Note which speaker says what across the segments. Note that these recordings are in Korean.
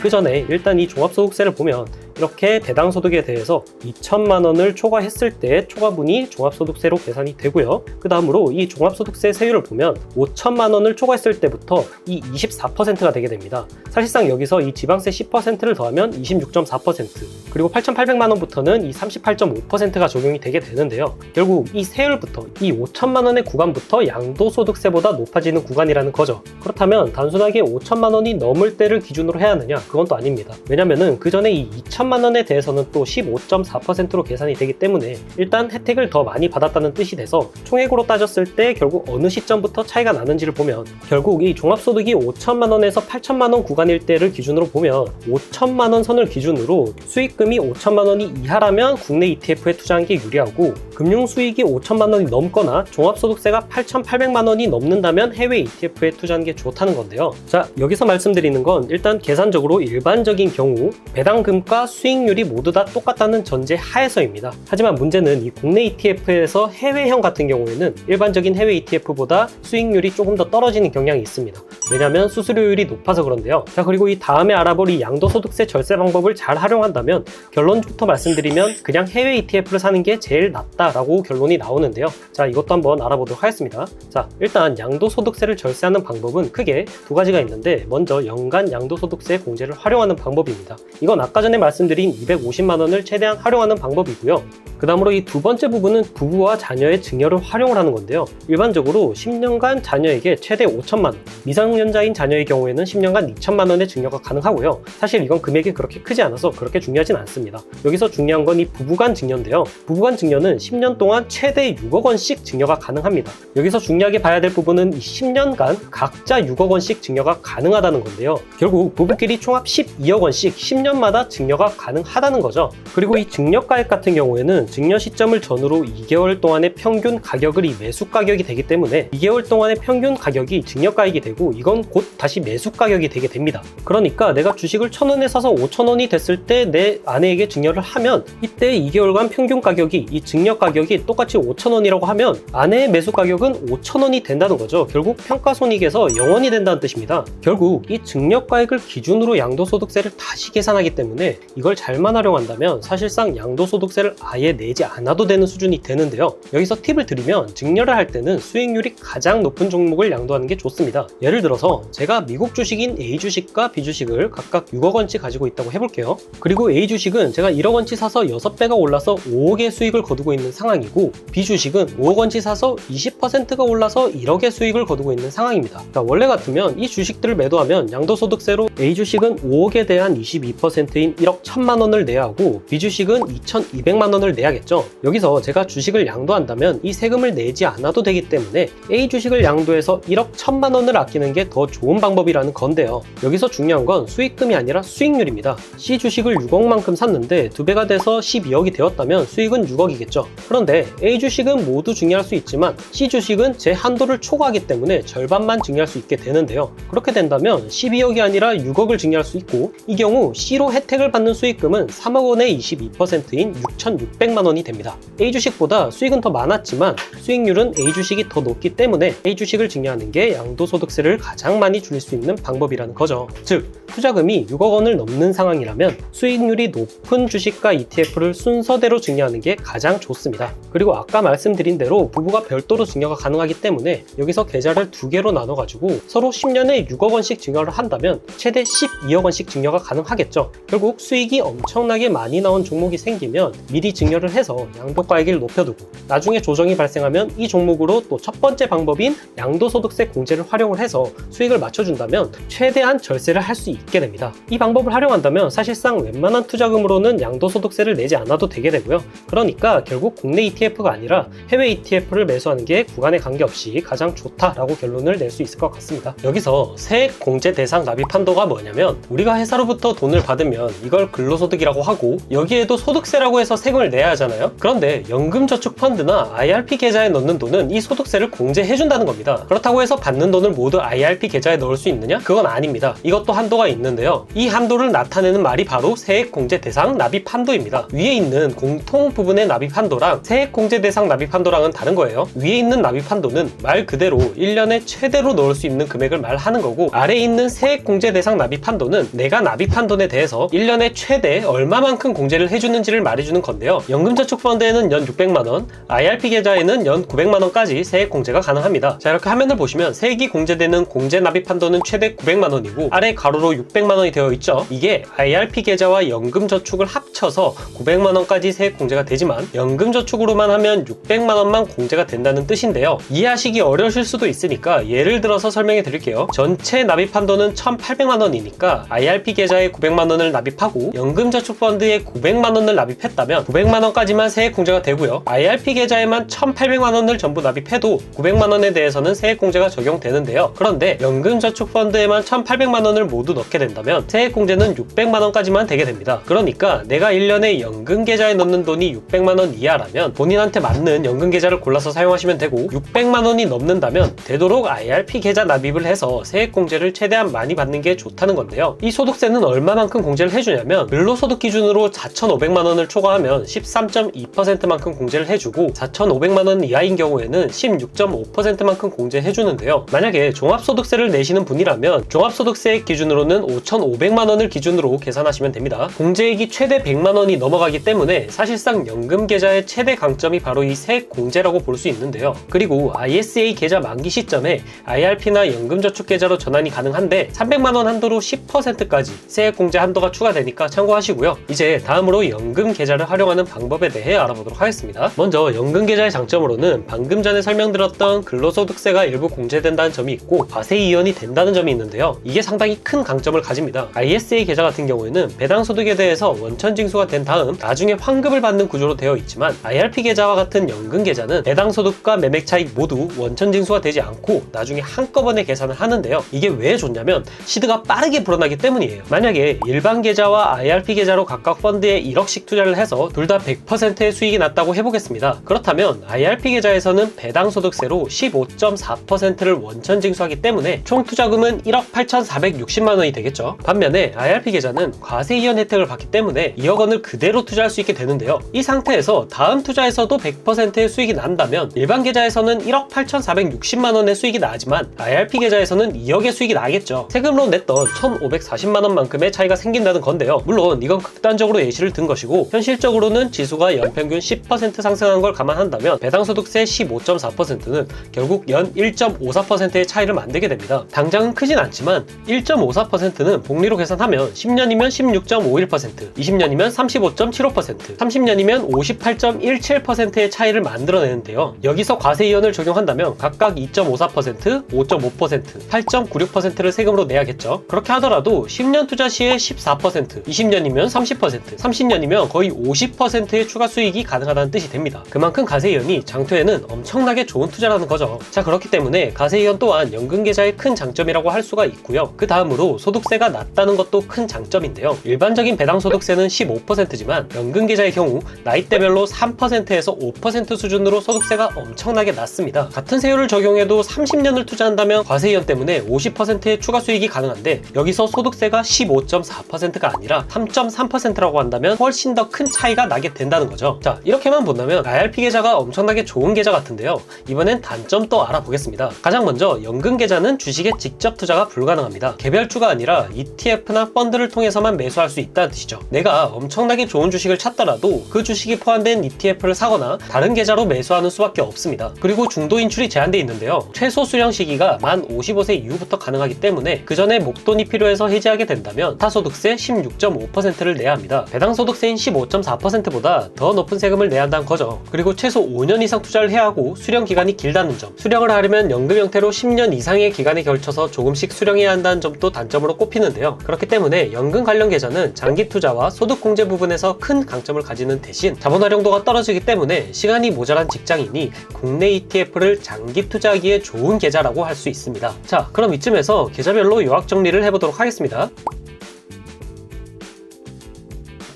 Speaker 1: 그 전에 일단 이 종합소득세를 보면 이렇게 배당소득에 대해서 2천만 원을 초과했을 때 초과분이 종합소득세로 계산이 되고요. 그 다음으로 이 종합소득세 세율을 보면 5천만 원을 초과했을 때부터 이 24%가 되게 됩니다. 사실상 여기서 이 지방세 10%를 더하면 26.4%, 그리고 8,800만 원부터는 이 38.5%가 적용이 되게 되는데요. 결국 이 세율부터 이 5천만 원의 구간부터 양도소득세보다 높아지는 구간이라는 거죠. 그렇다면 단순하게 5천만 원이 넘을 때를 기준으로 해야 하느냐? 그건 또 아닙니다. 왜냐면은 그 전에 이 2천만 원에 대해서는 또 15.4%로 계산이 되기 때문에 일단 혜택을 더 많이 받았다는 뜻이 돼서 총액으로 따졌을 때 결국 어느 시점부터 차이가 나는지를 보면 결국 이 종합소득이 5천만 원에서 8천만 원 구간일 때를 기준으로 보면 5천만 원 선을 기준으로 수익금이 5천만 원이 이하라면 국내 ETF에 투자한 게 유리하고, 금융수익이 5천만 원이 넘거나 종합소득세가 8,800만 원이 넘는다면 해외 ETF에 투자하는 게 좋다는 건데요. 자, 여기서 말씀드리는 건 일단 계산적으로 일반적인 경우 배당금과 수익률이 모두 다 똑같다는 전제 하에서입니다. 하지만 문제는 이 국내 ETF에서 해외형 같은 경우에는 일반적인 해외 ETF보다 수익률이 조금 더 떨어지는 경향이 있습니다. 왜냐하면 수수료율이 높아서 그런데요. 자, 그리고 이 다음에 알아볼 이 양도소득세 절세 방법을 잘 활용한다면 결론부터 말씀드리면 그냥 해외 ETF를 사는 게 제일 낫다라고 결론이 나오는데요. 자, 이것도 한번 알아보도록 하겠습니다. 자, 일단 양도소득세를 절세하는 방법은 크게 두 가지가 있는데, 먼저 연간 양도소득세 공제를 활용하는 방법입니다. 이건 아까 전에 말씀드린 250만 원을 최대한 활용하는 방법이고요. 그 다음으로 이 두 번째 부분은 부부와 자녀의 증여를 활용을 하는 건데요. 일반적으로 10년간 자녀에게 최대 5천만 원, 미성년자인 자녀의 경우에는 10년간 2천만 원의 증여가 가능하고요. 사실 이건 금액이 그렇게 크지 않아서 그렇게 중요하진 않습니다. 여기서 중요한 건 이 부부간 증여인데요. 부부간 증여는 10년 동안 최대 6억 원씩 증여가 가능합니다. 여기서 중요하게 봐야 될 부분은 이 10년간 각자 6억 원씩 증여가 가능하다는 건데요. 결국 부부끼리 총합 12억 원씩 10년마다 증여가 가능하다는 거죠. 그리고 이 증여가액 같은 경우에는 증여 시점을 전후로 2개월 동안의 평균 가격을 이 매수 가격이 되기 때문에 2개월 동안의 평균 가격이 증여가액이 되고, 이건 곧 다시 매수 가격이 되게 됩니다. 그러니까 내가 주식을 1,000원에 사서 5,000원이 됐을 때 내 아내에게 증여를 하면 이때 2개월간 평균 가격이, 이 증여 가격이 똑같이 5,000원이라고 하면 아내의 매수 가격은 5,000원이 된다는 거죠. 결국 평가손익에서 0원이 된다는 뜻입니다. 결국 이 증여가액을 기준으로 양도소득세를 다시 계산하기 때문에 이걸 잘만 활용한다면 사실상 양도소득세를 아예 내지 않아도 되는 수준이 되는데요. 여기서 팁을 드리면 증여를 할 때는 수익률이 가장 높은 종목을 양도하는 게 좋습니다. 예를 들어서 제가 미국 주식인 A 주식과 B 주식을 각각 6억 원치 가지고 있다고 해볼게요. 그리고 A 주식은 제가 1억 원치 사서 6배가 올라서 5억의 수익을 거두고 있는 상황이고, B 주식은 5억 원치 사서 20%가 올라서 1억의 수익을 거두고 있는 상황입니다. 자, 원래 같으면 이 주식들을 매도하면 양도소득세로 A 주식은 5억에 대한 22%인 1억 1천만 원을 내야 하고, B 주식은 2,200만 원을 내야겠죠. 여기서 제가 주식을 양도한다면 이 세금을 내지 않아도 되기 때문에 A 주식을 양도해서 1억 1천만 원을 아끼는 게 더 좋은 방법이라는 건데요. 여기서 중요한 건 수익금이 아니라 수익률입니다. C 주식을 6억만큼 샀는데 2배가 돼서 12억이 되었다면 수익은 6억이겠죠. 그런데 A 주식은 모두 증여할 수 있지만 C 주식은 제 한도를 초과하기 때문에 절반만 증여할 수 있게 되는데요. 그렇게 된다면 12억이 아니라 6억을 증여할 수 있고, 이 경우 C로 혜택을 받는 수익금은 3억 원의 22%인 6,600만 원이 됩니다. A 주식보다 수익은 더 많았지만 수익률은 A 주식이 더 높기 때문에 A 주식을 증여하는 게 양도소득세를 가장 많이 줄일 수 있는 방법이라는 거죠. 즉, 투자금이 6억 원을 넘는 상황이라면 수익률이 높은 주식과 ETF를 순서대로 증여하는 게 가장 좋습니다. 그리고 아까 말씀드린 대로 부부가 별도로 증여가 가능하기 때문에 여기서 계좌를 2개로 나눠가지고 서로 10년에 6억 원씩 증여를 한다면 최대 12억 원씩 증여가 가능하겠죠. 결국 수익이 엄청나게 많이 나온 종목이 생기면 미리 증여를 해서 양도가액을 높여두고, 나중에 조정이 발생하면 이 종목으로 또 첫 번째 방법인 양도소득세 공제를 활용을 해서 수익을 맞춰준다면 최대한 절세를 할 수 있게 됩니다. 이 방법을 활용한다면 사실상 웬만한 투자금으로는 양도소득세를 내지 않아도 되게 되고요. 그러니까 결국 국내 ETF가 아니라 해외 ETF를 매수하는 게 구간에 관계없이 가장 좋다라고 결론을 낼 수 있을 것 같습니다. 여기서 세액 공제 대상 납입 한도가 뭐냐면, 우리가 회사로부터 돈을 받으면 이걸 근로소득이라고 하고 여기에도 소득세라고 해서 세금을 내야 내야 하잖아요. 그런데 연금저축펀드나 IRP 계좌에 넣는 돈은 이 소득세를 공제해준다는 겁니다. 그렇다고 해서 받는 돈을 모두 IRP 계좌에 넣을 수 있느냐? 그건 아닙니다. 이것도 한도가 있는데요. 이 한도를 나타내는 말이 바로 세액공제 대상 납입 한도입니다. 위에 있는 공통 부분의 납입 한도랑 세액공제 대상 납입 한도랑은 다른 거예요. 위에 있는 납입 한도는 말 그대로 1년에 최대로 넣을 수 있는 금액을 말하는 거고, 아래에 있는 세액공제 대상 납입 한도는 내가 납입한 돈에 대해서 1년에 최대 얼마만큼 공제를 해주는지를 말해주는 건데요. 연금저축펀드에는 연 600만원, IRP 계좌에는 연 900만원까지 세액공제가 가능합니다. 자, 이렇게 화면을 보시면 세액이 공제되는 공제 납입 한도는 최대 900만원이고 아래 가로로 600만원이 되어 있죠. 이게 IRP 계좌와 연금저축을 합쳐서 900만원까지 세액 공제가 되지만 연금저축으로만 하면 600만원만 공제가 된다는 뜻인데요. 이해하시기 어려우실 수도 있으니까 예를 들어서 설명해 드릴게요. 전체 납입 한도는 1,800만원이니까 IRP 계좌에 900만원을 납입하고 연금저축펀드에 900만원을 납입했다면 900만원까지만 세액 공제가 되고요. IRP 계좌에만 1,800만원을 전부 납입해도 900만원에 대해서는 세액 공제가 적용되는데요. 그런데 연금저축펀드에만 1,800만원을 모두 넣게 된다면 세액 공제는 600만원까지만 되게 됩니다. 그러니까 내가 1년에 연금 계좌에 넣는 돈이 600만원 이하라면 본인한테 맞는 연금 계좌를 골라서 사용하시면 되고, 600만원이 넘는다면 되도록 IRP 계좌 납입을 해서 세액 공제를 최대한 많이 받는 게 좋다는 건데요. 이 소득세는 얼마만큼 공제를 해주냐면 근로소득 기준으로 4,500만원을 초과하면 13.2%만큼 공제를 해주고 4,500만원 이하인 경우에는 16.5%만큼 공제해주는데요. 만약에 종합소득세를 내시는 분이라면 종합소득세 기준으로는 5,500만원을 기준으로 계산하시면 됩니다. 공제액이 최대 100만원이 넘어가기 때문에 사실상 연금 계좌의 최대 강점이 바로 이 세액 공제라고 볼 수 있는데요. 그리고 ISA 계좌 만기 시점에 IRP나 연금저축 계좌로 전환이 가능한데 300만원 한도로 10%까지 세액 공제 한도가 추가되니까 참고하시고요. 이제 다음으로 연금 계좌를 활용하는 방법에 대해 알아보도록 하겠습니다. 먼저 연금 계좌의 장점으로는 방금 전에 설명드렸던 근로소득세가 일부 공제된다는 점이 있고 과세 이연이 된다는 점이 있는데요. 이게 상당히 큰 강점을 가집니다. ISA 계좌 같은 경우에는 배당소득에 대해서 원천 징수가 된 다음 나중에 환급을 받는 구조로 되어 있지만 IRP 계좌와 같은 연금 계좌는 배당소득과 매매 차익 모두 원천 징수가 되지 않고 나중에 한꺼번에 계산을 하는데요. 이게 왜 좋냐면 시드가 빠르게 불어나기 때문이에요. 만약에 일반 계좌와 IRP 계좌로 각각 펀드에 1억씩 투자를 해서 둘 다 100%의 수익이 났다고 해보겠습니다. 그렇다면 IRP 계좌에서는 배당소득세로 15.4%를 원천 징수하기 때문에 총 투자금은 1억 8,460만원이 되겠죠. 반면에 IRP 계좌는 과세 이연 혜택을 받기 때문에 2억 원을 그대로 투자할 수 있게 되는데요. 이 상태에서 다음 투자에서도 100%의 수익이 난다면 일반 계좌에서는 1억 8,460만원의 수익이 나지만 IRP 계좌에서는 2억의 수익이 나겠죠. 세금으로 냈던 1,540만원만큼의 차이가 생긴다는 건데요. 물론 이건 극단적으로 예시를 든 것이고 현실적으로는 지수가 연평균 10% 상승한 걸 감안한다면 배당소득세 15.4%는 결국 연 1.54%의 차이를 만들게 됩니다. 당장은 크진 않지만 1.54%는 복리로 계산하면 10년이면 16.51%, 20년이면 35.75%, 30년이면 58.17%의 차이를 만들어내는데요. 여기서 과세 이연을 적용한다면 각각 2.54%, 5.5%, 8.96%를 세금으로 내야겠죠. 그렇게 하더라도 10년 투자 시에 14%, 20년이면 30%, 30년이면 거의 50%의 추가 수익이 가능하다는 뜻이 됩니다. 그만큼 과세이연이 장투에는 엄청나게 좋은 투자라는 거죠. 자, 그렇기 때문에 과세이연 또한 연금계좌의 큰 장점이라고 할 수가 있고요. 그 다음으로 소득세가 낮다는 것도 큰 장점인데요. 일반적인 배당소득세는 15%지만 연금계좌의 경우 나이대별로 3%에서 5% 수준으로 소득세가 엄청나게 낮습니다. 같은 세율을 적용해도 30년을 투자한다면 과세이연 때문에 50%의 추가 수익이 가능한데 여기서 소득세가 15.4%가 아니라 3.3%라고 한다면 훨씬 더 큰 차이가 나게 된다는 거죠. 자, 이렇게만 본다면 IRP 계좌가 엄청나게 좋은 계좌 같은데요. 이번엔 단점도 알아보겠습니다. 가장 먼저 연금 계좌는 주식에 직접 투자가 불가능합니다. 개별주가 아니라 ETF나 펀드를 통해서만 매수할 수 있다는 뜻이죠. 내가 엄청나게 좋은 주식을 찾더라도 그 주식이 포함된 ETF를 사거나 다른 계좌로 매수하는 수밖에 없습니다. 그리고 중도 인출이 제한되어 있는데요. 최소 수령 시기가 만 55세 이후부터 가능하기 때문에 그 전에 목돈이 필요해서 해지하게 된다면 타소득세 16.5%를 내야 합니다. 배당소득세인 15.4%보다 더 높은 세금을 내야 한다는 거죠. 그리고 최소 5년 이상 투자를 해야 하고 수령 기간이 길다는 점, 수령을 하려면 연금 형태로 10년 이상의 기간에 걸쳐서 조금씩 수령해야 한다는 점도 단점으로 꼽히는데요. 그렇기 때문에 연금 관련 계좌는 장기 투자와 소득 공제 부분에서 큰 강점을 가지는 대신 자본 활용도가 떨어지기 때문에 시간이 모자란 직장인이 국내 ETF를 장기 투자하기에 좋은 계좌라고 할 수 있습니다. 자, 그럼 이쯤에서 계좌별로 요약 정리를 해보도록 하겠습니다.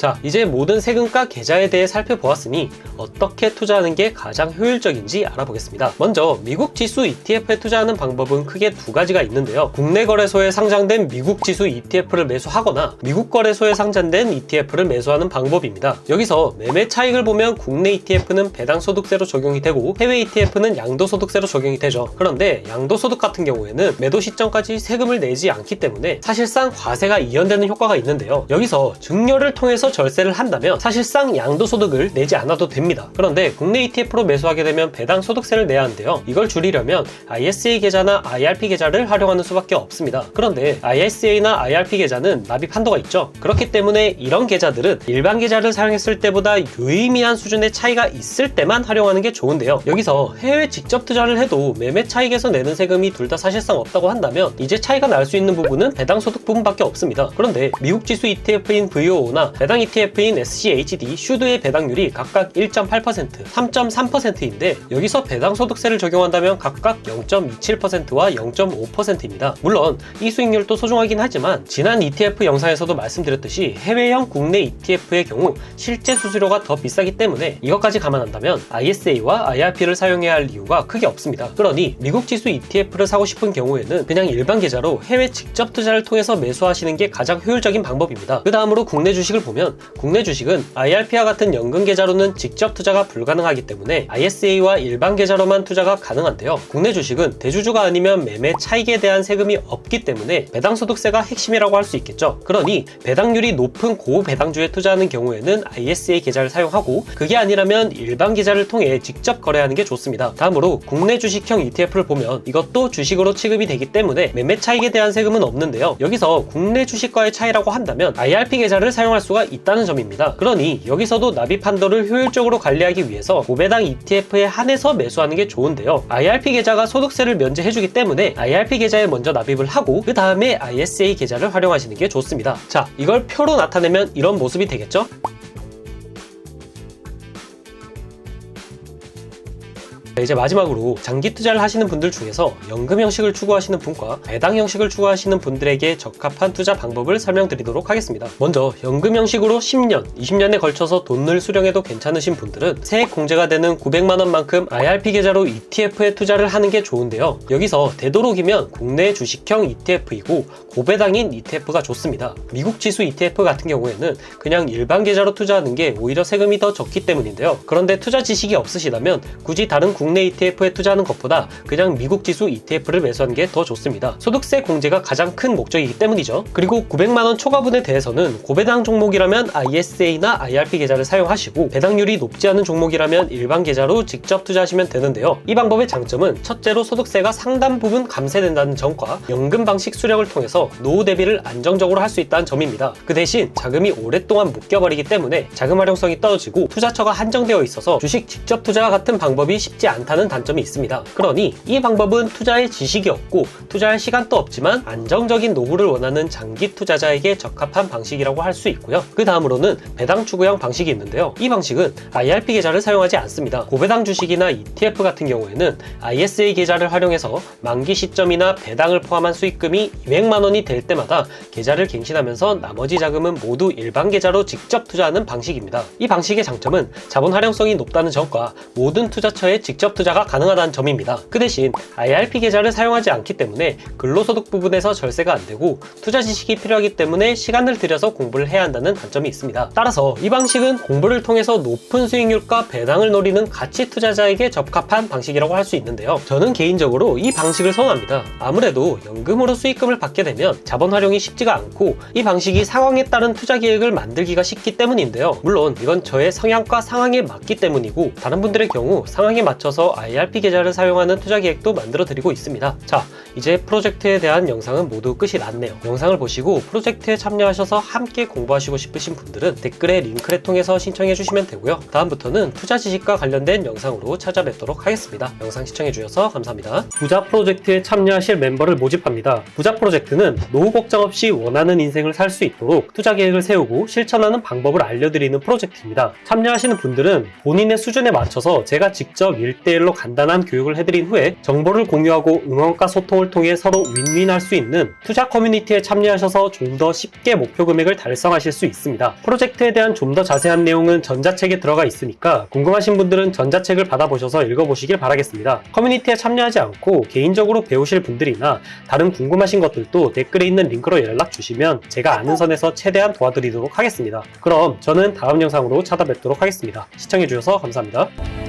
Speaker 1: 자, 이제 모든 세금과 계좌에 대해 살펴보았으니 어떻게 투자하는 게 가장 효율적인지 알아보겠습니다. 먼저 미국 지수 ETF에 투자하는 방법은 크게 두 가지가 있는데요. 국내 거래소에 상장된 미국 지수 ETF를 매수하거나 미국 거래소에 상장된 ETF를 매수하는 방법입니다. 여기서 매매 차익을 보면 국내 ETF는 배당소득세로 적용이 되고 해외 ETF는 양도소득세로 적용이 되죠. 그런데 양도소득 같은 경우에는 매도 시점까지 세금을 내지 않기 때문에 사실상 과세가 이연되는 효과가 있는데요. 여기서 증여를 통해서 절세를 한다면 사실상 양도소득을 내지 않아도 됩니다. 그런데 국내 ETF로 매수하게 되면 배당소득세를 내야 하는데요. 이걸 줄이려면 ISA 계좌나 IRP 계좌를 활용하는 수밖에 없습니다. 그런데 ISA나 IRP 계좌는 납입 한도가 있죠. 그렇기 때문에 이런 계좌들은 일반 계좌를 사용했을 때보다 유의미한 수준의 차이가 있을 때만 활용하는 게 좋은데요. 여기서 해외 직접 투자를 해도 매매 차익에서 내는 세금이 둘 다 사실상 없다고 한다면 이제 차이가 날 수 있는 부분은 배당소득 부분밖에 없습니다. 그런데 미국 지수 ETF인 VOO나 배당 ETF인 SCHD, 슈드의 배당률이 각각 1.8%, 3.3%인데 여기서 배당소득세를 적용한다면 각각 0.27%와 0.5%입니다. 물론 이 수익률도 소중하긴 하지만 지난 ETF 영상에서도 말씀드렸듯이 해외형 국내 ETF의 경우 실제 수수료가 더 비싸기 때문에 이것까지 감안한다면 ISA와 IRP를 사용해야 할 이유가 크게 없습니다. 그러니 미국 지수 ETF를 사고 싶은 경우에는 그냥 일반 계좌로 해외 직접 투자를 통해서 매수하시는 게 가장 효율적인 방법입니다. 그 다음으로 국내 주식을 보면 국내 주식은 IRP와 같은 연금 계좌로는 직접 투자가 불가능하기 때문에 ISA와 일반 계좌로만 투자가 가능한데요. 국내 주식은 대주주가 아니면 매매 차익에 대한 세금이 없기 때문에 배당소득세가 핵심이라고 할 수 있겠죠. 그러니 배당률이 높은 고배당주에 투자하는 경우에는 ISA 계좌를 사용하고 그게 아니라면 일반 계좌를 통해 직접 거래하는 게 좋습니다. 다음으로 국내 주식형 ETF를 보면 이것도 주식으로 취급이 되기 때문에 매매 차익에 대한 세금은 없는데요. 여기서 국내 주식과의 차이라고 한다면 IRP 계좌를 사용할 수가 있다는 점입니다. 그러니 여기서도 납입 한도를 효율적으로 관리하기 위해서 고배당 ETF에 한해서 매수하는 게 좋은데요. IRP 계좌가 소득세를 면제해주기 때문에 IRP 계좌에 먼저 납입을 하고 그 다음에 ISA 계좌를 활용하시는 게 좋습니다. 자, 이걸 표로 나타내면 이런 모습이 되겠죠? 이제 마지막으로 장기 투자를 하시는 분들 중에서 연금 형식을 추구하시는 분과 배당 형식을 추구하시는 분들에게 적합한 투자 방법을 설명드리도록 하겠습니다. 먼저 연금 형식으로 10년, 20년에 걸쳐서 돈을 수령해도 괜찮으신 분들은 세액 공제가 되는 900만 원만큼 IRP 계좌로 ETF에 투자를 하는 게 좋은데요. 여기서 되도록이면 국내 주식형 ETF이고 고배당인 ETF가 좋습니다. 미국 지수 ETF 같은 경우에는 그냥 일반 계좌로 투자하는 게 오히려 세금이 더 적기 때문인데요. 그런데 투자 지식이 없으시다면 굳이 다른 국내 ETF에 투자하는 것보다 그냥 미국 지수 ETF를 매수하는 게 더 좋습니다. 소득세 공제가 가장 큰 목적이기 때문이죠. 그리고 900만원 초과분에 대해서는 고배당 종목이라면 ISA나 IRP 계좌를 사용하시고 배당률이 높지 않은 종목이라면 일반 계좌로 직접 투자하시면 되는데요. 이 방법의 장점은 첫째로 소득세가 상당 부분 감세된다는 점과 연금 방식 수령을 통해서 노후 대비를 안정적으로 할 수 있다는 점입니다. 그 대신 자금이 오랫동안 묶여버리기 때문에 자금 활용성이 떨어지고 투자처가 한정되어 있어서 주식 직접 투자와 같은 방법이 쉽지 않다는 단점이 있습니다. 그러니 이 방법은 투자의 지식이 없고 투자할 시간도 없지만 안정적인 노후를 원하는 장기 투자자에게 적합한 방식이라고 할 수 있고요. 그 다음으로는 배당 추구형 방식이 있는데요. 이 방식은 IRP 계좌를 사용하지 않습니다. 고배당 주식이나 ETF 같은 경우에는 ISA 계좌를 활용해서 만기 시점이나 배당을 포함한 수익금이 200만 원이 될 때마다 계좌를 갱신하면서 나머지 자금은 모두 일반 계좌로 직접 투자하는 방식입니다. 이 방식의 장점은 자본 활용성이 높다는 점과 모든 투자처에 직접 투자가 가능하다는 점입니다. 그 대신 IRP 계좌를 사용하지 않기 때문에 근로소득 부분에서 절세가 안 되고 투자 지식이 필요하기 때문에 시간을 들여서 공부를 해야 한다는 단점이 있습니다. 따라서 이 방식은 공부를 통해서 높은 수익률과 배당을 노리는 가치 투자자에게 적합한 방식이라고 할 수 있는데요. 저는 개인적으로 이 방식을 선호합니다. 아무래도 연금으로 수익금을 받게 되면 자본 활용이 쉽지가 않고 이 방식이 상황에 따른 투자 계획을 만들기가 쉽기 때문인데요. 물론 이건 저의 성향과 상황에 맞기 때문이고 다른 분들의 경우 상황에 맞춰서 IRP 계좌를 사용하는 투자 계획도 만들어 드리고 있습니다. 자, 이제 프로젝트에 대한 영상은 모두 끝이 났네요. 영상을 보시고 프로젝트에 참여하셔서 함께 공부하시고 싶으신 분들은 댓글에 링크를 통해서 신청해 주시면 되고요. 다음부터는 투자 지식과 관련된 영상으로 찾아뵙도록 하겠습니다. 영상 시청해 주셔서 감사합니다. 부자 프로젝트에 참여하실 멤버를 모집합니다. 부자 프로젝트는 노후 걱정 없이 원하는 인생을 살 수 있도록 투자 계획을 세우고 실천하는 방법을 알려드리는 프로젝트입니다. 참여하시는 분들은 본인의 수준에 맞춰서 제가 직접 1대 1대1로 간단한 교육을 해드린 후에 정보를 공유하고 응원과 소통을 통해 서로 윈윈할 수 있는 투자 커뮤니티에 참여하셔서 좀 더 쉽게 목표 금액을 달성하실 수 있습니다. 프로젝트에 대한 좀 더 자세한 내용은 전자책에 들어가 있으니까 궁금하신 분들은 전자책을 받아보셔서 읽어보시길 바라겠습니다. 커뮤니티에 참여하지 않고 개인적으로 배우실 분들이나 다른 궁금하신 것들도 댓글에 있는 링크로 연락 주시면 제가 아는 선에서 최대한 도와드리도록 하겠습니다. 그럼 저는 다음 영상으로 찾아뵙도록 하겠습니다. 시청해주셔서 감사합니다.